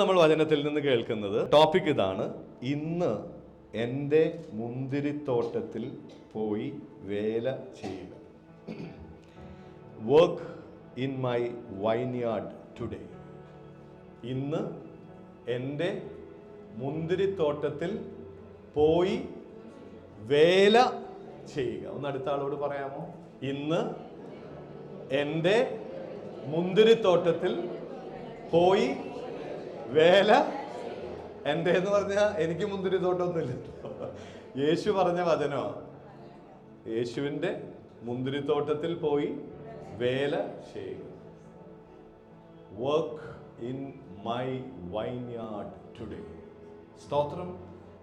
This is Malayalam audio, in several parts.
നമ്മൾ വചനത്തിൽ നിന്ന് കേൾക്കുന്നത് ടോപ്പിക് ഇതാണ്: ഇന്ന് എൻ്റെ മുന്തിരിത്തോട്ടത്തിൽ പോയി വേല ചെയ്യുക. Work in my vineyard today. ഇന്ന് എൻ്റെ മുന്തിരിത്തോട്ടത്തിൽ പോയി വേല ചെയ്യുക. ഒന്ന് അടുത്ത ആളോട് പറയാമോ? ഇന്ന് എൻ്റെ മുന്തിരിത്തോട്ടത്തിൽ പോയി വേല. എൻ്റെ എന്ന് പറഞ്ഞാൽ എനിക്ക് മുന്തിരിത്തോട്ടമൊന്നുമില്ല, യേശു പറഞ്ഞ വചനമാണ്. യേശുവിൻ്റെ മുന്തിരിത്തോട്ടത്തിൽ പോയി വേല ചെയ്യുക. Work in my vineyard today. സ്തോത്രം.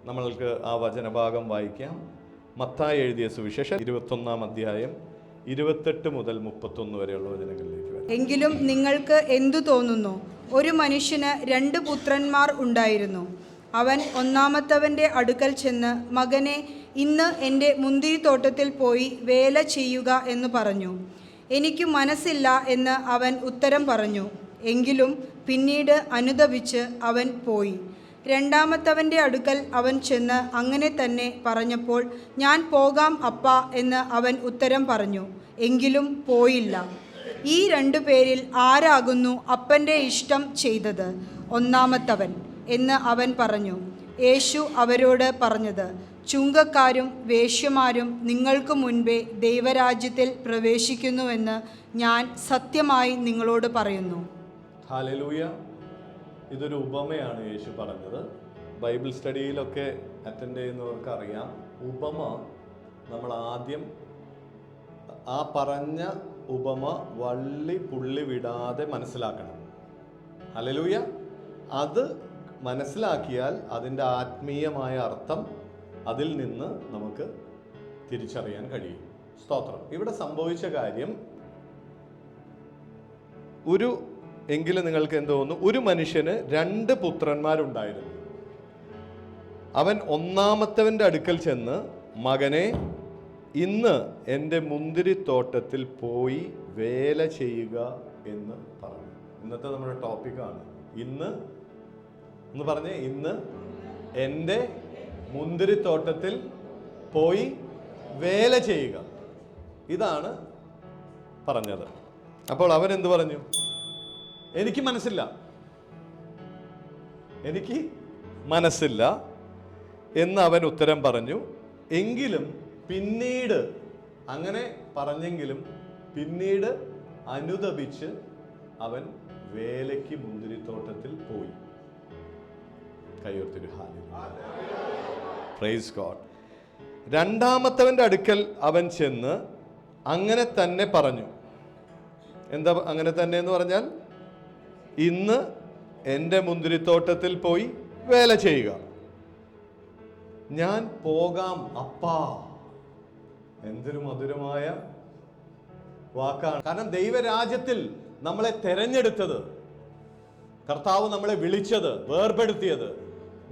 നമ്മൾക്ക് ആ വചനഭാഗം വായിക്കാം. മത്തായി എഴുതിയ സുവിശേഷം 21-ാം അധ്യായം 28 മുതൽ 31 വരെയുള്ള വചനങ്ങളിലേക്ക് വരാം. എങ്കിലും നിങ്ങൾക്ക് എന്തു തോന്നുന്നു? ഒരു മനുഷ്യന് 2 പുത്രന്മാർ ഉണ്ടായിരുന്നു. അവൻ ഒന്നാമത്തവൻ്റെ അടുക്കൽ ചെന്ന്, മകനെ, ഇന്ന് എൻ്റെ മുന്തിരിത്തോട്ടത്തിൽ പോയി വേല ചെയ്യുക എന്ന് പറഞ്ഞു. എനിക്ക് മനസ്സില്ല എന്ന് അവൻ ഉത്തരം പറഞ്ഞു. എങ്കിലും പിന്നീട് അനുതപിച്ച് അവൻ പോയി. രണ്ടാമത്തവൻ്റെ അടുക്കൽ അവൻ ചെന്ന് അങ്ങനെ തന്നെ പറഞ്ഞപ്പോൾ, ഞാൻ പോകാം അപ്പാ എന്ന് അവൻ ഉത്തരം പറഞ്ഞു. എങ്കിലും പോയില്ല. ഈ 2 പേരിൽ ആരാകുന്നു അപ്പൻ്റെ ഇഷ്ടം ചെയ്തത്? ഒന്നാമത്തവൻ എന്ന് അവൻ പറഞ്ഞു. യേശു അവരോട് പറഞ്ഞത്, ചുങ്കക്കാരും വേശ്യമാരും നിങ്ങൾക്ക് മുൻപേ ദൈവരാജ്യത്തിൽ പ്രവേശിക്കുന്നുവെന്ന് ഞാൻ സത്യമായി നിങ്ങളോട് പറയുന്നു. ഹല്ലേലൂയ. ഇതൊരു ഉപമയാണ് യേശു പറഞ്ഞത്. ബൈബിൾ സ്റ്റഡിയിലൊക്കെ അറ്റൻഡ് ചെയ്യുന്നവർക്ക് അറിയാം, ഉപമ നമ്മൾ ആദ്യം ആ പറഞ്ഞ ഉപമ വള്ളി പുള്ളി വിടാതെ മനസ്സിലാക്കണം. ഹല്ലേലൂയ. അത് മനസ്സിലാക്കിയാൽ അതിൻ്റെ ആത്മീയമായ അർത്ഥം അതിൽ നിന്ന് നമുക്ക് തിരിച്ചറിയാൻ കഴിയും. സ്തോത്രം. ഇവിടെ സംഭവിച്ച കാര്യം, എങ്കിലും നിങ്ങൾക്ക് എന്ത് തോന്നുന്നു? ഒരു മനുഷ്യന് 2 പുത്രന്മാരുണ്ടായിരുന്നു. അവൻ ഒന്നാമത്തവൻ്റെ അടുക്കൽ ചെന്ന്, മകനെ, ഇന്ന് എൻ്റെ മുന്തിരിത്തോട്ടത്തിൽ പോയി വേല ചെയ്യുക എന്ന് പറഞ്ഞു. ഇന്നത്തെ നമ്മുടെ ടോപ്പിക്കാണ് ഇന്ന് എന്ന് പറഞ്ഞ്, ഇന്ന് എൻ്റെ മുന്തിരിത്തോട്ടത്തിൽ പോയി വേല ചെയ്യുക. ഇതാണ് പറഞ്ഞത്. അപ്പോൾ അവൻ എന്ത് പറഞ്ഞു? എനിക്ക് മനസ്സില്ല എന്ന് അവൻ ഉത്തരം പറഞ്ഞു. എങ്കിലും പിന്നീട്, അങ്ങനെ പറഞ്ഞെങ്കിലും പിന്നീട് അനുതപിച്ച് അവൻ വേലയ്ക്ക് മുന്തിരിത്തോട്ടത്തിൽ പോയി. കയ്യോർത്തിരു ഹല്ലേലൂയ. Praise God. രണ്ടാമത്തവൻ്റെ അടുക്കൽ അവൻ ചെന്ന് അങ്ങനെ തന്നെ പറഞ്ഞു. എന്താ അങ്ങനെ തന്നെ എന്ന് പറഞ്ഞാൽ? ഇന്ന് എൻ്റെ മുന്തിരിത്തോട്ടത്തിൽ പോയി വേല ചെയ്യുക. ഞാൻ പോകാം അപ്പാ. എന്തൊരു മധുരമായ വാക്കാണ്. കാരണം ദൈവരാജ്യത്തിൽ നമ്മളെ തെരഞ്ഞെടുത്തത്, കർത്താവ് നമ്മളെ വിളിച്ചത്, വേർപെടുത്തിയത്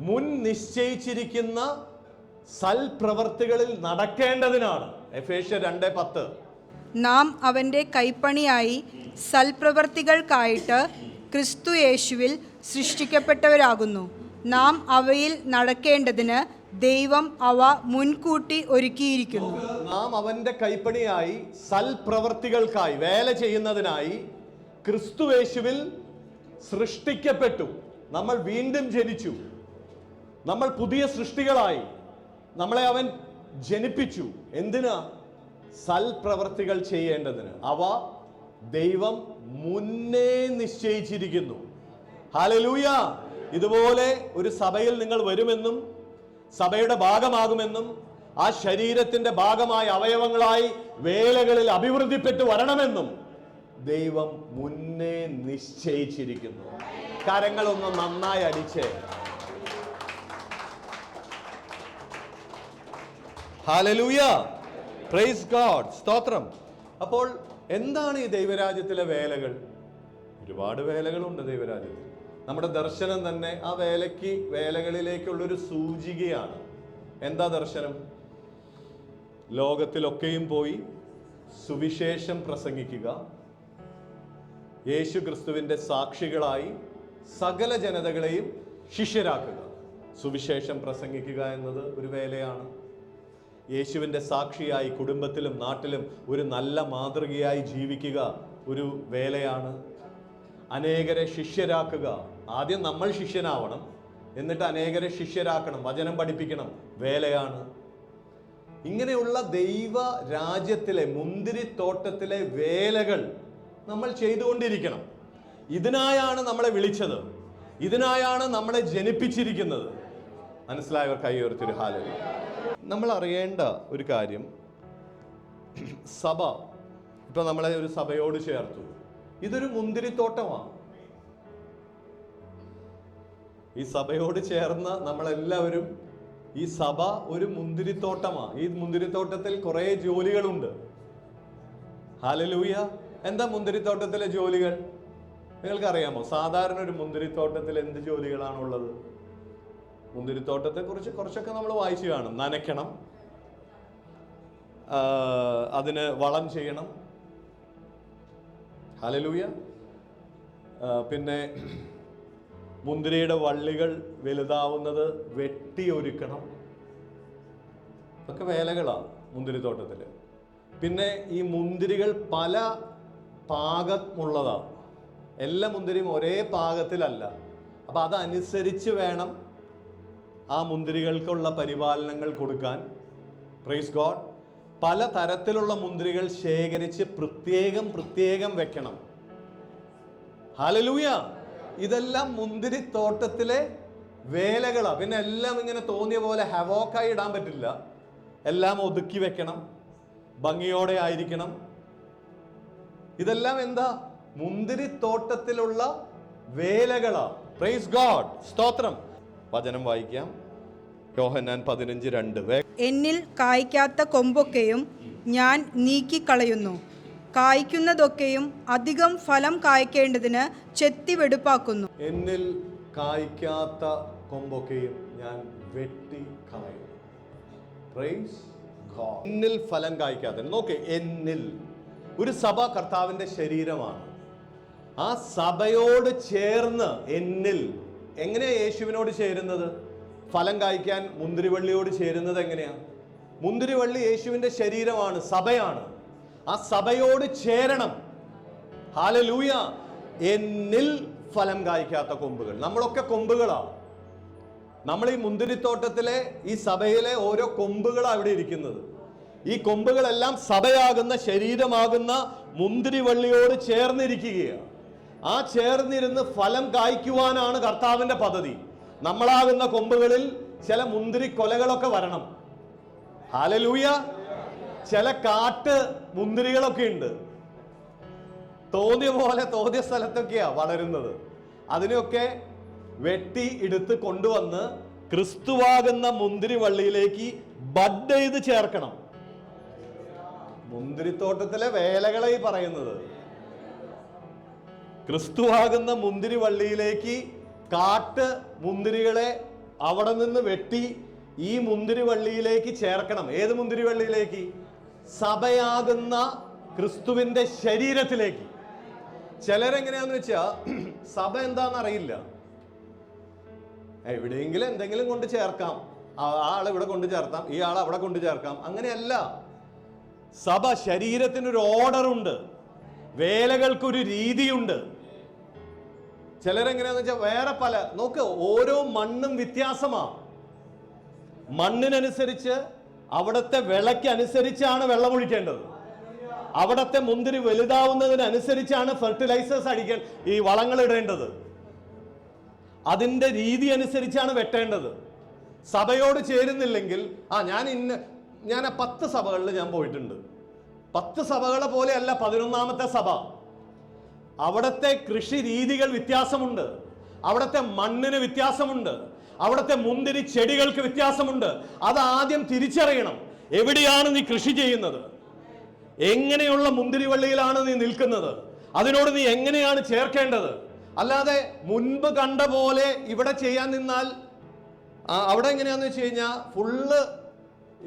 മുൻ നിശ്ചയിച്ചിരിക്കുന്ന സൽപ്രവർത്തികളിൽ നടക്കേണ്ടതിനാണ്. എഫേസ്യർ 2:10. നാം അവൻ്റെ കൈപ്പണിയായി സൽപ്രവർത്തികൾക്കായിട്ട് ക്രിസ്തു യേശുവിൽ സൃഷ്ടിക്കപ്പെട്ടവരാകുന്നു. നാം അവയിൽ നടക്കേണ്ടതിന് ദൈവം അവ മുൻകൂട്ടി ഒരുക്കിയിരിക്കുന്നു. നാം അവൻ്റെ കൈപ്പണിയായി സൽപ്രവർത്തികൾക്കായി, വേല ചെയ്യുന്നതിനായി ക്രിസ്തു യേശുവിൽ സൃഷ്ടിക്കപ്പെട്ടു. നമ്മൾ വീണ്ടും ജനിച്ചു. നമ്മൾ പുതിയ സൃഷ്ടികളായി. നമ്മളെ അവൻ ജനിപ്പിച്ചു. എന്തിനാ? സൽപ്രവർത്തികൾ ചെയ്യേണ്ടതിന്. അവ ദൈവം മുന്നേ നിശ്ചയിച്ചിരിക്കുന്നു. ഹല്ലേലൂയ. ഇതുപോലെ ഒരു സഭയിൽ നിങ്ങൾ വരുമെന്നും സഭയുടെ ഭാഗമാകുമെന്നും ആ ശരീരത്തിന്റെ ഭാഗമായ അവയവങ്ങളായി വേലകളിൽ അഭിവൃദ്ധിപ്പെട്ടു വരണമെന്നും ദൈവം മുന്നേ നിശ്ചയിച്ചിരിക്കുന്നു. കരങ്ങളൊന്ന് നന്നായി അടിച്ചേ. ഹല്ലേലൂയ. Praise God. സ്തോത്രം. അപ്പോൾ എന്താണ് ഈ ദൈവരാജ്യത്തിലെ വേലകൾ? ഒരുപാട് വേലകളുണ്ട് ദൈവരാജ്യത്തിൽ. നമ്മുടെ ദർശനം തന്നെ ആ വേലകളിലേക്കുള്ളൊരു സൂചികയാണ്. എന്താ ദർശനം? ലോകത്തിലൊക്കെയും പോയി സുവിശേഷം പ്രസംഗിക്കുക, യേശു ക്രിസ്തുവിൻ്റെ സാക്ഷികളായി സകല ജനതകളെയും ശിഷ്യരാക്കുക. സുവിശേഷം പ്രസംഗിക്കുക എന്നത് ഒരു വേലയാണ്. യേശുവിൻ്റെ സാക്ഷിയായി കുടുംബത്തിലും നാട്ടിലും ഒരു നല്ല മാതൃകയായി ജീവിക്കുക ഒരു വേലയാണ്. അനേകരെ ശിഷ്യരാക്കുക. ആദ്യം നമ്മൾ ശിഷ്യനാവണം, എന്നിട്ട് അനേകരെ ശിഷ്യരാക്കണം, വചനം പഠിപ്പിക്കണം, വേലയാണ്. ഇങ്ങനെയുള്ള ദൈവ രാജ്യത്തിലെ മുന്തിരിത്തോട്ടത്തിലെ വേലകൾ നമ്മൾ ചെയ്തുകൊണ്ടിരിക്കണം. ഇതിനായാണ് നമ്മളെ വിളിച്ചത്, ഇതിനായാണ് നമ്മളെ ജനിപ്പിച്ചിരിക്കുന്നത്. മനസ്സിലായവർ കൈ ഉയർത്തി ഒരു ഹല്ലേലൂയ. നമ്മൾ അറിയേണ്ട ഒരു കാര്യം, സഭ ഇപ്പൊ നമ്മളെ ഒരു സഭയോട് ചേർത്തു. ഇതൊരു മുന്തിരിത്തോട്ടമാണ്. ഈ സഭയോട് ചേർന്ന നമ്മളെല്ലാവരും, ഈ സഭ ഒരു മുന്തിരിത്തോട്ടമാണ്. ഈ മുന്തിരിത്തോട്ടത്തിൽ കുറെ ജോലികളുണ്ട്. ഹല്ലേലൂയ. എന്താ മുന്തിരിത്തോട്ടത്തിലെ ജോലികൾ നിങ്ങൾക്കറിയാമോ? സാധാരണ ഒരു മുന്തിരിത്തോട്ടത്തിൽ എന്ത് ജോലികളാണുള്ളത്? മുന്തിരിത്തോട്ടത്തെ കുറിച്ച് കുറച്ചൊക്കെ നമ്മൾ വായിച്ചു കാണും. നനയ്ക്കണം, അതിന് വളം ചെയ്യണം. ഹല്ലേലൂയ. പിന്നെ മുന്തിരിയുടെ വള്ളികൾ വലുതാവുന്നത് വെട്ടിയൊരുക്കണം. ഇതൊക്കെ വേലകളാണ് മുന്തിരിത്തോട്ടത്തിൽ. പിന്നെ ഈ മുന്തിരികൾ പല പാകമുള്ളതാണ്. എല്ലാ മുന്തിരിയും ഒരേ പാകത്തിലല്ല. അപ്പം അതനുസരിച്ച് വേണം ആ മുന്തിരികൾക്കുള്ള പരിപാലനങ്ങൾ കൊടുക്കാൻ. Praise God. പല തരത്തിലുള്ള മുന്തിരികൾ ശേഖരിച്ച് പ്രത്യേകം വെക്കണം. ഹല്ലേലൂയ. ഇതെല്ലാം മുന്തിരിത്തോട്ടത്തിലെ വേലകളാണ്. പിന്നെ എല്ലാം ഇങ്ങനെ തോന്നിയ പോലെ ഹവോക്കായി ഇടാൻ പറ്റില്ല. എല്ലാം ഒതുക്കി വെക്കണം, ഭംഗിയോടെ ആയിരിക്കണം. ഇതെല്ലാം എന്താ? മുന്തിരിത്തോട്ടത്തിലുള്ള വേലകളാ. Praise God. സ്തോത്രം. വചനം വായിക്കാം. യോഹന്നാൻ 15:2. എന്നിൽ കായ്ക്കാത്ത കൊമ്പൊക്കെയും ഞാൻ നീക്കിക്കളയുന്നു, കായ്ക്കുന്നതൊക്കെയും അധികം ഫലം കായ്ക്കേണ്ടതിന് ചെത്തിവെടുപ്പാക്കുന്നു. എന്നിൽ കായ്ക്കാത്ത കൊമ്പൊക്കെയും ഞാൻ വെട്ടി കളയുന്നു. Praise God. എന്നിൽ ഫലം കായ്ക്കാത്ത. നോക്ക്, എന്നിൽ. ഒരു സഭ കർത്താവിന്റെ ശരീരമാണ്. ആ സഭയോട് ചേർന്ന് എന്നിൽ. എങ്ങനെയാ യേശുവിനോട് ചേരുന്നത്? ഫലം കായ്ക്കാൻ മുന്തിരിവള്ളിയോട് ചേരുന്നത് എങ്ങനെയാ? മുന്തിരിവള്ളി യേശുവിന്റെ ശരീരമാണ്, സഭയാണ്. ആ സഭയോട് ചേരണം. ഹല്ലേലൂയ. എന്നിൽ ഫലം കായ്ക്കാത്ത കൊമ്പുകൾ. നമ്മളൊക്കെ കൊമ്പുകളാണ്. നമ്മൾ ഈ മുന്തിരിത്തോട്ടത്തിലെ ഈ സഭയിലെ ഓരോ കൊമ്പുകളാണ് അവിടെ ഇരിക്കുന്നത്. ഈ കൊമ്പുകളെല്ലാം സഭയാകുന്ന, ശരീരമാകുന്ന മുന്തിരിവള്ളിയോട് ചേർന്നിരിക്കുകയാണ്. ആ ചേർന്നിരുന്ന് ഫലം കായ്ക്കുവാനാണ് കർത്താവിന്റെ പദ്ധതി. നമ്മളാകുന്ന കൊമ്പുകളിൽ ചില മുന്തിരി കൊലകളൊക്കെ വരണം. ഹല്ലേലൂയ. ചില കാട്ട് മുന്തിരികളൊക്കെ ഉണ്ട്. തോന്നിയ പോലെ തോന്നിയ സ്ഥലത്തൊക്കെയാ വളരുന്നത്. അതിനെയൊക്കെ വെട്ടി എടുത്ത് കൊണ്ടുവന്ന് ക്രിസ്തുവാകുന്ന മുന്തിരിവള്ളിയിലേക്ക് ബഡ് ചെയ്ത് ചേർക്കണം. മുന്തിരിത്തോട്ടത്തിലെ വേലകളെ പറയുന്നത്. ക്രിസ്തുവാകുന്ന മുന്തിരിവള്ളിയിലേക്ക് കാട്ട് മുന്തിരികളെ അവിടെ നിന്ന് വെട്ടി ഈ മുന്തിരിവള്ളിയിലേക്ക് ചേർക്കണം. ഏത് മുന്തിരിവള്ളിയിലേക്ക്? സഭയാകുന്ന ക്രിസ്തുവിന്റെ ശരീരത്തിലേക്ക്. ചിലരെങ്ങനെയാന്ന് വെച്ചാ സഭ എന്താന്ന് അറിയില്ല. എവിടെയെങ്കിലും എന്തെങ്കിലും കൊണ്ട് ചേർക്കാം. ആ ആൾ ഇവിടെ കൊണ്ട് ചേർക്കാം, ഈ ആൾ അവിടെ കൊണ്ട് ചേർക്കാം. അങ്ങനെയല്ല. സഭ ശരീരത്തിനൊരു ഓർഡറുണ്ട്, വേലകൾക്കൊരു രീതിയുണ്ട്. ചിലരെങ്ങനെയാന്ന് വെച്ചാൽ വേറെ പല. നോക്ക്, ഓരോ മണ്ണും വ്യത്യാസമാണ്. മണ്ണിനനുസരിച്ച്, അവിടുത്തെ വിളയ്ക്കനുസരിച്ചാണ് വെള്ളം ഒഴിക്കേണ്ടത്. അവിടുത്തെ മുന്തിരി വലുതാവുന്നതിനനുസരിച്ചാണ് ഫെർട്ടിലൈസേഴ്സ് അടിക്കാൻ, ഈ വളങ്ങൾ ഇടേണ്ടത്. അതിൻ്റെ രീതി അനുസരിച്ചാണ് വെട്ടേണ്ടത്. സഭയോട് ചേരുന്നില്ലെങ്കിൽ ഞാൻ 10 സഭകളിൽ ഞാൻ പോയിട്ടുണ്ട്. 10 സഭകളെ പോലെയല്ല 11ാമത്തെ സഭ. അവിടുത്തെ കൃഷി രീതികൾ വ്യത്യാസമുണ്ട്, അവിടുത്തെ മണ്ണിന് വ്യത്യാസമുണ്ട്, അവിടുത്തെ മുന്തിരി ചെടികൾക്ക് വ്യത്യാസമുണ്ട്. അത് ആദ്യം തിരിച്ചറിയണം. എവിടെയാണ് നീ കൃഷി ചെയ്യുന്നത്? എങ്ങനെയുള്ള മുന്തിരിവള്ളിയിലാണ് നീ നിൽക്കുന്നത്? അതിനോട് നീ എങ്ങനെയാണ് ചേർക്കേണ്ടത്? അല്ലാതെ മുൻപ് കണ്ട പോലെ ഇവിടെ ചെയ്യാൻ നിന്നാൽ അവിടെ എങ്ങനെയാന്ന് വെച്ച് കഴിഞ്ഞാൽ ഫുള്ള്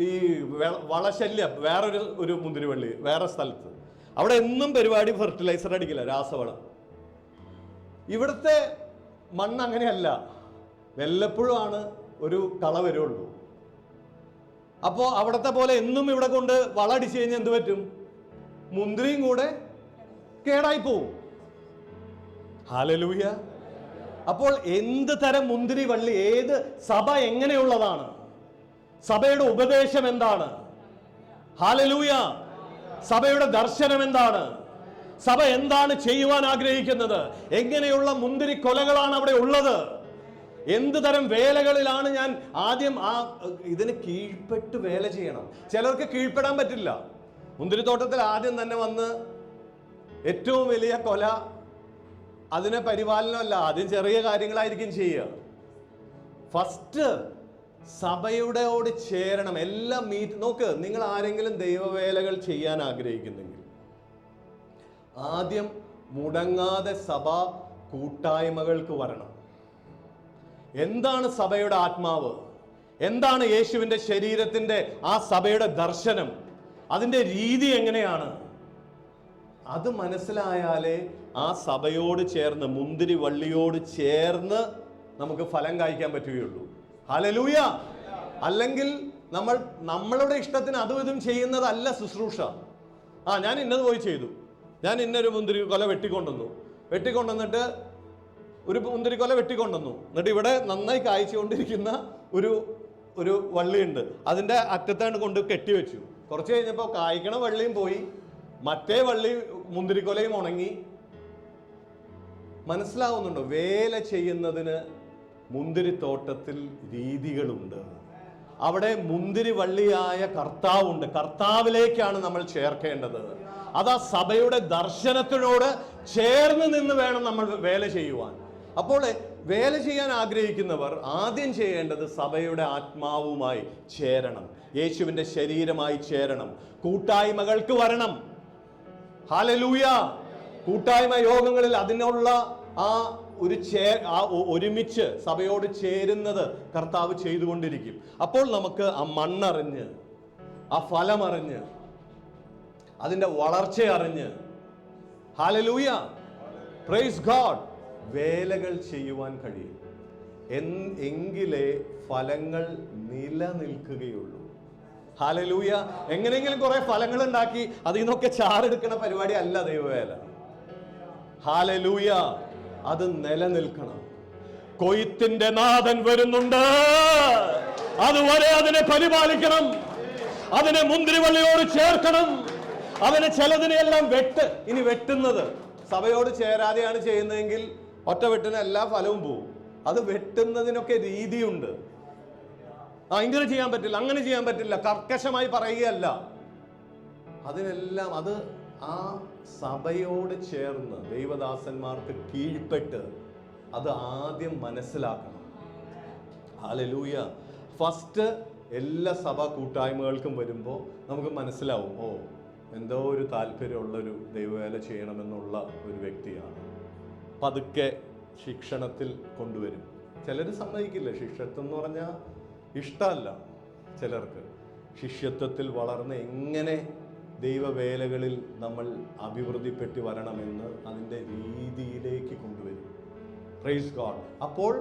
ഈ വളശല്യം. വേറൊരു മുന്തിരിവള്ളി വേറെ സ്ഥലത്ത്, അവിടെ എന്നും പരിപാടി ഫെർട്ടിലൈസർ അടിക്കില്ല, രാസവളം. ഇവിടുത്തെ മണ്ണ് അങ്ങനെയല്ല, വല്ലപ്പോഴുമാണ് ഒരു കള വരുള്ളൂ. അപ്പോൾ അവിടത്തെ പോലെ എന്നും ഇവിടെ കൊണ്ട് വളടിച്ചു കഴിഞ്ഞാൽ എന്ത് പറ്റും? മുന്തിരിയും കൂടെ കേടായി പോവും. ഹല്ലേലൂയ. അപ്പോൾ എന്ത് തരം മുന്തിരി വള്ളി, ഏത് സഭ എങ്ങനെയുള്ളതാണ്, സഭയുടെ ഉപദേശം എന്താണ്, ഹല്ലേലൂയ, സഭയുടെ ദർശനം എന്താണ്, സഭ എന്താണ് ചെയ്യുവാൻ ആഗ്രഹിക്കുന്നത്, എങ്ങനെയുള്ള മുന്തിരി കൊലകളാണ് അവിടെ ഉള്ളത്, എന്ത് തരം വേലകളിലാണ് ഞാൻ ആദ്യം ഇതിന് കീഴ്പ്പെട്ട് വേല ചെയ്യണം. ചിലർക്ക് കീഴ്പ്പെടാൻ പറ്റില്ല. മുന്തിരിത്തോട്ടത്തിൽ ആദ്യം തന്നെ വന്ന് ഏറ്റവും വലിയ കൊല, അതിനെ പരിപാലനമല്ല, ആദ്യം ചെറിയ കാര്യങ്ങളായിരിക്കും ചെയ്യുക. ഫസ്റ്റ് സഭയോട് ചേരണം. എല്ലാം നോക്ക്, നിങ്ങൾ ആരെങ്കിലും ദൈവവേലകൾ ചെയ്യാൻ ആഗ്രഹിക്കുന്നെങ്കിൽ ആദ്യം മുടങ്ങാതെ സഭ കൂട്ടായ്മകൾക്ക് വരണം. എന്താണ് സഭയുടെ ആത്മാവ്, എന്താണ് യേശുവിൻ്റെ ശരീരത്തിൻ്റെ ആ സഭയുടെ ദർശനം, അതിൻ്റെ രീതി എങ്ങനെയാണ്, അത് മനസ്സിലായാലേ ആ സഭയോട് ചേർന്ന്, മുന്തിരി വള്ളിയോട് ചേർന്ന് നമുക്ക് ഫലം കായ്ക്കാൻ പറ്റുകയുള്ളൂ. ഹല്ലേലൂയ. അല്ലെങ്കിൽ നമ്മളുടെ ഇഷ്ടത്തിന് അതും ഇതും ചെയ്യുന്നതല്ല ശുശ്രൂഷ. ഞാൻ ഇന്നത് പോയി ചെയ്തു, ഞാൻ ഇന്നൊരു മുന്തിരി കൊല വെട്ടിക്കൊണ്ടുവന്നിട്ട് ഒരു മുന്തിരിക്കൊല വെട്ടിക്കൊണ്ടുവന്നു, എന്നിട്ട് ഇവിടെ നന്നായി കായ്ച്ചുകൊണ്ടിരിക്കുന്ന ഒരു വള്ളിയുണ്ട്, അതിൻ്റെ അറ്റത്താണ് കൊണ്ട് കെട്ടിവെച്ചു. കുറച്ച് കഴിഞ്ഞപ്പോൾ കായ്ക്കണ വള്ളിയും പോയി, മറ്റേ വള്ളി മുന്തിരിക്കൊലയും ഉണങ്ങി. മനസ്സിലാവുന്നുണ്ടോ? വേല ചെയ്യുന്നതിന് മുന്തിരിത്തോട്ടത്തിൽ രീതികളുണ്ട്. അവിടെ മുന്തിരി വള്ളിയായ കർത്താവുണ്ട്. കർത്താവിലേക്കാണ് നമ്മൾ ചേർക്കേണ്ടത്. അതാ സഭയുടെ ദർശനത്തിനോട് ചേർന്ന് നിന്ന് വേണം നമ്മൾ വേല ചെയ്യുവാൻ. അപ്പോൾ വേല ചെയ്യാൻ ആഗ്രഹിക്കുന്നവർ ആദ്യം ചെയ്യേണ്ടത് സഭയുടെ ആത്മാവുമായി ചേരണം, യേശുവിൻ്റെ ശരീരമായി ചേരണം, കൂട്ടായ്മകൾക്ക് വരണം. ഹല്ലേലൂയ. കൂട്ടായ്മ യോഗങ്ങളിൽ അതിനുള്ള ഒരുമിച്ച് സഭയോട് ചേരുന്നത് കർത്താവ് ചെയ്തുകൊണ്ടിരിക്കും. അപ്പോൾ നമുക്ക് ആ മണ്ണറിഞ്ഞ്, ആ ഫലമറിഞ്ഞ്, അതിൻ്റെ വളർച്ച അറിഞ്ഞ്, ഹല്ലേലൂയ, പ്രൈസ് ഗോഡ്, വേലകൾ ചെയ്യുവാൻ കഴിയും. എങ്കിലേ ഫലങ്ങൾ നിലനിൽക്കുകയുള്ളൂ. ഹല്ലേലൂയ. എങ്ങനെയെങ്കിലും കുറെ ഫലങ്ങൾ ഉണ്ടാക്കി അതിൽ നിന്നൊക്കെ ചാറെടുക്കുന്ന പരിപാടി അല്ല ദൈവവേല. ഹല്ലേലൂയ. അത് നിലനിൽക്കണം. കൊയ്ത്തിന്റെ നാഥൻ വരുന്നുണ്ട്, അതുവരെ അതിനെ പരിപാലിക്കണം, അതിനെ മുന്തിരിവള്ളിയോട് ചേർക്കണം, അതിനെ ചിലതിനെയെല്ലാം ഇനി വെട്ടുന്നത് സഭയോട് ചേരാതെയാണ് ചെയ്യുന്നതെങ്കിൽ ഒറ്റ വെട്ടിന് എല്ലാ ഫലവും പോവും. അത് വെട്ടുന്നതിനൊക്കെ രീതിയുണ്ട്. ഇങ്ങനെ ചെയ്യാൻ പറ്റില്ല, അങ്ങനെ ചെയ്യാൻ പറ്റില്ല, കർക്കശമായി പറയുകയല്ല. അതിനെല്ലാം അത് ആ സഭയോട് ചേർന്ന് ദൈവദാസന്മാർക്ക് കീഴ്പ്പെട്ട് അത് ആദ്യം മനസ്സിലാക്കണം. ഹല്ലേലൂയ. ഫസ്റ്റ് എല്ലാ സഭാ കൂട്ടായ്മകൾക്കും വരുമ്പോൾ നമുക്ക് മനസ്സിലാവും, എന്തോ ഒരു താല്പര്യമുള്ളൊരു ദൈവവേല ചെയ്യണമെന്നുള്ള ഒരു വ്യക്തിയാണ്. പതുക്കെ ശിക്ഷണത്തിൽ കൊണ്ടുവരും. ചിലർ സമ്മതിക്കില്ല. ശിഷ്യത്വം എന്ന് പറഞ്ഞാൽ ഇഷ്ടമല്ല ചിലർക്ക്. ശിഷ്യത്വത്തിൽ വളർന്ന് എങ്ങനെ ദൈവവേലകളിൽ നമ്മൾ അഭിവൃദ്ധിപ്പെട്ട് വരണമെന്ന് അതിൻ്റെ രീതിയിലേക്ക് കൊണ്ടുവരും. Praise God. അപ്പോൾ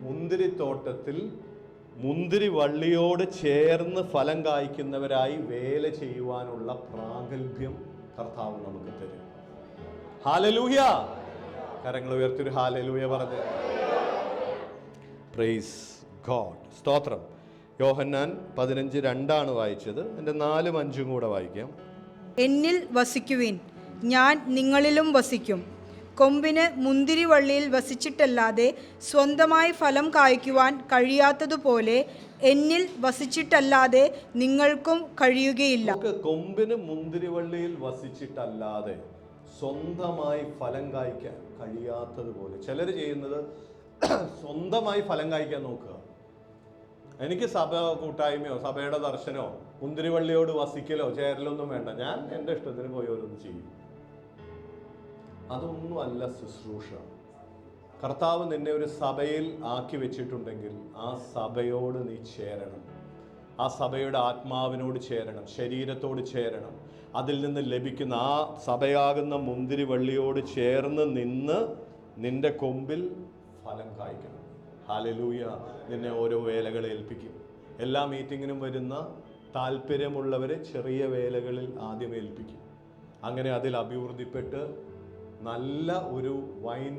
മുന്തിരിത്തോട്ടത്തിൽ മുന്തിരി വള്ളിയോട് ചേർന്ന് ഫലം കായ്ക്കുന്നവരായി വേല ചെയ്യുവാനുള്ള പ്രാഗൽഭ്യം കർത്താവ് നമുക്ക് തരും. ഹല്ലേലൂയ. കരങ്ങൾ ഉയർത്തി ഒരു ഹല്ലേലൂയ പറഞ്ഞ്. Price God. സ്തോത്രം. യോഹന്നാൻ 15:2 വായിച്ചത്. എൻ്റെ 4ഉം 5ഉം കൂടെ വായിക്കാം. എന്നിൽ വസിക്കുവിൻ, ഞാൻ നിങ്ങളിലും വസിക്കും. കൊമ്പിന് മുന്തിരിവള്ളിയിൽ വസിച്ചിട്ടല്ലാതെ സ്വന്തമായി ഫലം കായ്ക്കുവാൻ കഴിയാത്തതുപോലെ എന്നിൽ വസിച്ചിട്ടല്ലാതെ നിങ്ങൾക്കും കഴിയുകയില്ല. കൊമ്പിന് മുന്തിരിവള്ളിയിൽ വസിച്ചിട്ടല്ലാതെ സ്വന്തമായി ഫലം കായ്ക്കാൻ കഴിയാത്തതുപോലെ ചിലർ ചെയ്യുന്നത് സ്വന്തമായി ഫലം കായ്ക്കാൻ നോക്കുക. എനിക്ക് സഭ കൂട്ടായ്മയോ സഭയുടെ ദർശനമോ മുന്തിരിവള്ളിയോട് വസിക്കലോ ചേരലൊന്നും വേണ്ട, ഞാൻ എൻ്റെ ഇഷ്ടത്തിന് പോയി ഓരോന്ന് ചെയ്യും. അതൊന്നും അല്ല ശുശ്രൂഷ. കർത്താവ് നിന്നെ ഒരു സഭയിൽ ആക്കി വെച്ചിട്ടുണ്ടെങ്കിൽ ആ സഭയോട് നീ ചേരണം. ആ സഭയുടെ ആത്മാവിനോട് ചേരണം, ശരീരത്തോട് ചേരണം. അതിൽ നിന്ന് ലഭിക്കുന്ന ആ സഭയാകുന്ന മുന്തിരിവള്ളിയോട് ചേർന്ന് നിന്ന് നിന്റെ കൊമ്പിൽ ഫലം കായ്ക്കണം. ഹല്ലേലൂയ. നിന്നെ ഓരോ വേലകളെ ഏൽപ്പിക്കും. എല്ലാ മീറ്റിങ്ങിനും വരുന്ന താല്പര്യമുള്ളവരെ ചെറിയ വേലകളിൽ ആദ്യം ഏൽപ്പിക്കും. അങ്ങനെ അതിൽ അഭിവൃദ്ധിപ്പെട്ട് നല്ല ഒരു വൈൻ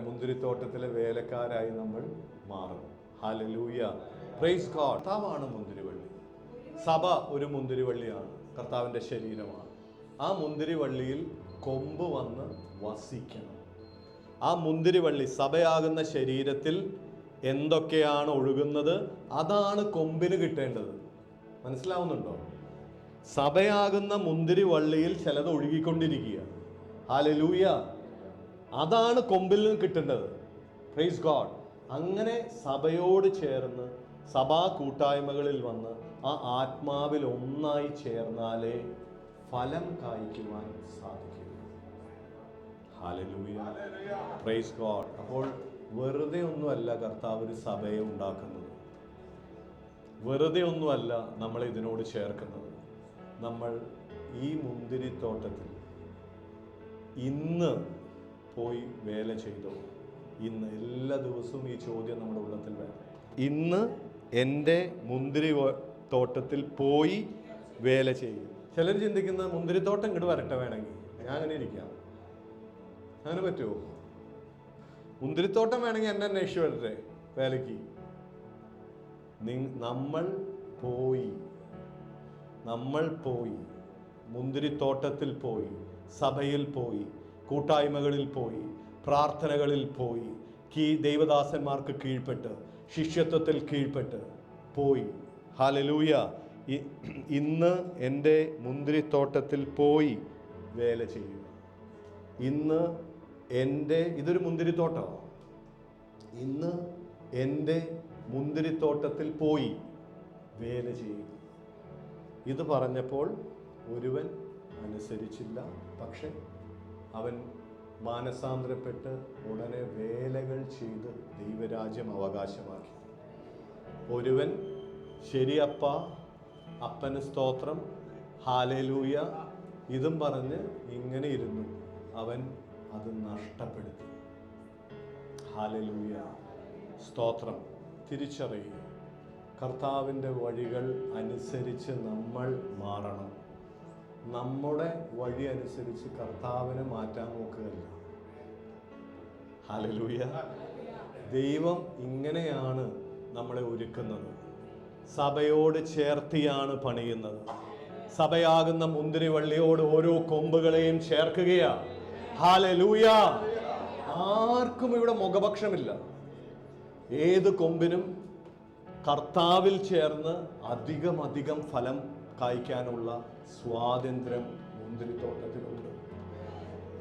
മുന്തിരിത്തോട്ടത്തിലെ വേലക്കാരായി നമ്മൾ മാറും. ഹല്ലേലൂയ. Praise God. കർത്താവാണ് മുന്തിരിവള്ളി. സഭ ഒരു മുന്തിരിവള്ളിയാണ്, കർത്താവിൻ്റെ ശരീരമാണ്. ആ മുന്തിരിവള്ളിയിൽ കൊമ്പ് വന്ന് വസിക്കണം. ആ മുന്തിരിവള്ളി സഭയാകുന്ന ശരീരത്തിൽ എന്തൊക്കെയാണ് ഒഴുകുന്നത് അതാണ് കൊമ്പിന് കിട്ടേണ്ടത്. മനസ്സിലാവുന്നുണ്ടോ? സഭയാകുന്ന മുന്തിരിവള്ളിയിൽ ചിലത് ഒഴുകിക്കൊണ്ടിരിക്കുക. ഹല്ലേലൂയ. അതാണ് കൊമ്പിൽ നിന്ന് കിട്ടേണ്ടത്. Praise God. അങ്ങനെ സഭയോട് ചേർന്ന് സഭാ കൂട്ടായ്മകളിൽ വന്ന് ആ ആത്മാവിൽ ഒന്നായി ചേർന്നാലേ ഫലം കായ്ക്കുവാൻ സാധിക്കും. ഹല്ലേലൂയ. Praise God. അപ്പോൾ വെറുതെ ഒന്നുമല്ല കർത്താവ് ഒരു സഭയെ ഉണ്ടാക്കുന്നത്. വെറുതെ ഒന്നുമല്ല നമ്മൾ ഇതിനോട് ചേർക്കുന്നത്. നമ്മൾ ഈ മുന്തിരിത്തോട്ടത്തിൽ ഇന്ന് പോയി വേല ചെയ്തോ? ഇന്ന് എല്ലാ ദിവസവും ഈ ചോദ്യം നമ്മുടെ ഉള്ളത്തിൽ വേണം. ഇന്ന് എൻ്റെ മുന്തിരി തോട്ടത്തിൽ പോയി വേല ചെയ്യും. ചിലർ ചിന്തിക്കുന്ന മുന്തിരിത്തോട്ടം ഇങ്ങോട്ട് വരട്ടെ, വേണമെങ്കിൽ ഞാൻ അങ്ങനെ ഇരിക്കാം. അങ്ങനെ പറ്റുമോ? മുന്തിരിത്തോട്ടം വേണമെങ്കിൽ എന്നെ അന്വേഷിച്ച് വരട്ടെ വേലയ്ക്ക്. നമ്മൾ പോയി മുന്തിരിത്തോട്ടത്തിൽ പോയി, സഭയിൽ പോയി, കൂട്ടായ്മകളിൽ പോയി, പ്രാർത്ഥനകളിൽ പോയി, ദൈവദാസന്മാർക്ക് കീഴ്പ്പെട്ട്, ശിഷ്യത്വത്തിൽ കീഴ്പ്പെട്ട് പോയി. ഹല്ലേലൂയ. ഇന്ന് എൻ്റെ മുന്തിരിത്തോട്ടത്തിൽ പോയി വേല ചെയ്യുക. ഇന്ന് ഇതൊരു മുന്തിരിത്തോട്ടമാണ്. ഇന്ന് എൻ്റെ മുന്തിരിത്തോട്ടത്തിൽ പോയി വേല ചെയ്യുക. ഇത് പറഞ്ഞപ്പോൾ ഒരുവൻ അനുസരിച്ചില്ല. പക്ഷെ അവൻ മാനസാന്തരപ്പെട്ട് ഉടനെ വേലകൾ ചെയ്ത് ദൈവരാജ്യം അവകാശമാക്കി. ഒരുവൻ ശരിയപ്പ, അപ്പന് സ്തോത്രം, ഹല്ലേലൂയ ഇതും പറഞ്ഞ് ഇങ്ങനെ ഇരുന്നു. അവൻ അത് നഷ്ടപ്പെടുത്തി. ഹല്ലേലൂയ. സ്തോത്രം. തിരിച്ചറിയുക. കർത്താവിൻ്റെ വഴികൾ അനുസരിച്ച് നമ്മൾ മാറണം. നമ്മുടെ വഴി അനുസരിച്ച് കർത്താവിനെ മാറ്റാൻ നോക്കുകയല്ല. ഹല്ലേലൂയ. ദൈവം ഇങ്ങനെയാണ് നമ്മളെ ഒരുക്കുന്നത്. സഭയോട് ചേർത്തിയാണ് പണിയുന്നത്. സഭയാകുന്ന മുന്തിരിവള്ളിയോട് ഓരോ കൊമ്പുകളെയും ചേർക്കുകയാണ്. ഹല്ലേലൂയ. ആർക്കും ഇവിടെ മുഖപക്ഷമില്ല. ഏത് കൊമ്പിനും കർത്താവിൽ ചേർന്ന് അധികം ഫലം കായ്ക്കാനുള്ള സ്വാതന്ത്ര്യം മുന്തിരിത്തോട്ടത്തിലുണ്ട്.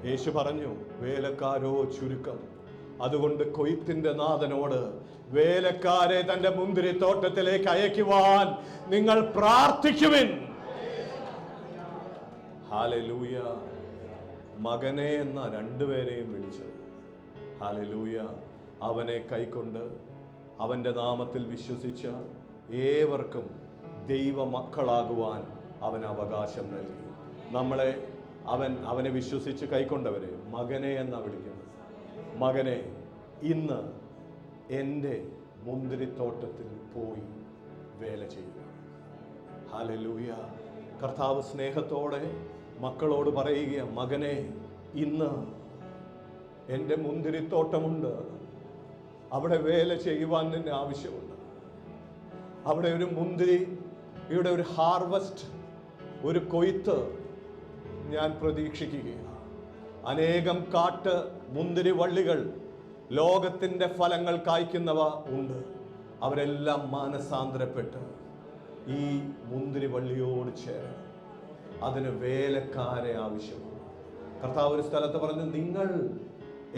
യേശു പറഞ്ഞു, വേലക്കാരോ ചുരുക്കം, അതുകൊണ്ട് കൊയ്ത്തിന്റെ നാഥനോട് വേലക്കാരെ തന്റെ മുന്തിരിത്തോട്ടത്തിലേക്ക് അയക്കുവാൻ നിങ്ങൾ പ്രാർത്ഥിക്കുവിൻ. ഹല്ലേലൂയ. മകനെ എന്ന രണ്ടുപേരെയും വിളിച്ചത്. ഹല്ലേലൂയ. അവനെ കൈക്കൊണ്ട് അവന്റെ നാമത്തിൽ വിശ്വസിച്ച ഏവർക്കും ദൈവ മക്കളാകുവാൻ അവൻ അവകാശം നൽകി. അവനെ വിശ്വസിച്ച് കൈക്കൊണ്ടവരെ മകനെ എന്നാ വിളിക്കുന്നത്. മകനെ, ഇന്ന് എൻ്റെ മുന്തിരിത്തോട്ടത്തിൽ പോയി വേല ചെയ്യുക. ഹല്ലേലൂയ. കർത്താവ് സ്നേഹത്തോടെ മക്കളോട് പറയുക, മകനെ, ഇന്ന് എൻ്റെ മുന്തിരിത്തോട്ടമുണ്ട്, അവിടെ വേല ചെയ്യുവാൻ നിന്നെ ആവശ്യമുണ്ട്. അവിടെ ഒരു ഇവിടെ ഒരു ഹാർവസ്റ്റ്, ഒരു കൊയ്ത്ത് ഞാൻ പ്രതീക്ഷിക്കുകയാണ്. അനേകം മുന്തിരി വള്ളികൾ, ലോകത്തിൻ്റെ ഫലങ്ങൾ കായ്ക്കുന്നവ ഉണ്ട്. അവരെല്ലാം മാനസാന്തരപ്പെട്ട് ഈ മുന്തിരി വള്ളിയോട് ചേരണം. അതിന് വേലക്കാരെ ആവശ്യമാണ്. കർത്താവ് ഒരു സ്ഥലത്ത് പറഞ്ഞു, നിങ്ങൾ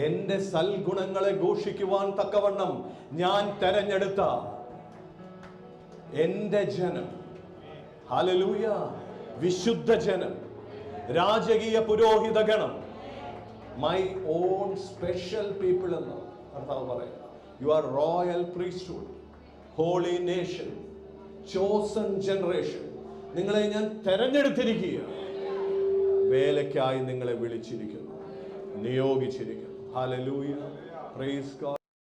എൻ്റെ സൽഗുണങ്ങളെ ഘോഷിക്കുവാൻ തക്കവണ്ണം ഞാൻ തെരഞ്ഞെടുത്ത എൻ്റെ ജനം, ഹല്ലേലൂയ, വിശുദ്ധ ജനം, രാജകീയ പുരോഹിത ഗണം, മൈ ഓൺ സ്പെഷ്യൽ പീപ്പിൾ എന്ന് കർത്താവ് പറയുക. You are royal priesthood, holy nation, chosen generation. നിങ്ങളെ ഞാൻ തെരഞ്ഞെടുത്തിരിക്കുക, വേലയ്ക്കായി നിങ്ങളെ വിളിച്ചിരിക്കുന്നു, നിയോഗിച്ചിരിക്കുന്നു. ഹല്ലേലൂയ. Praise God.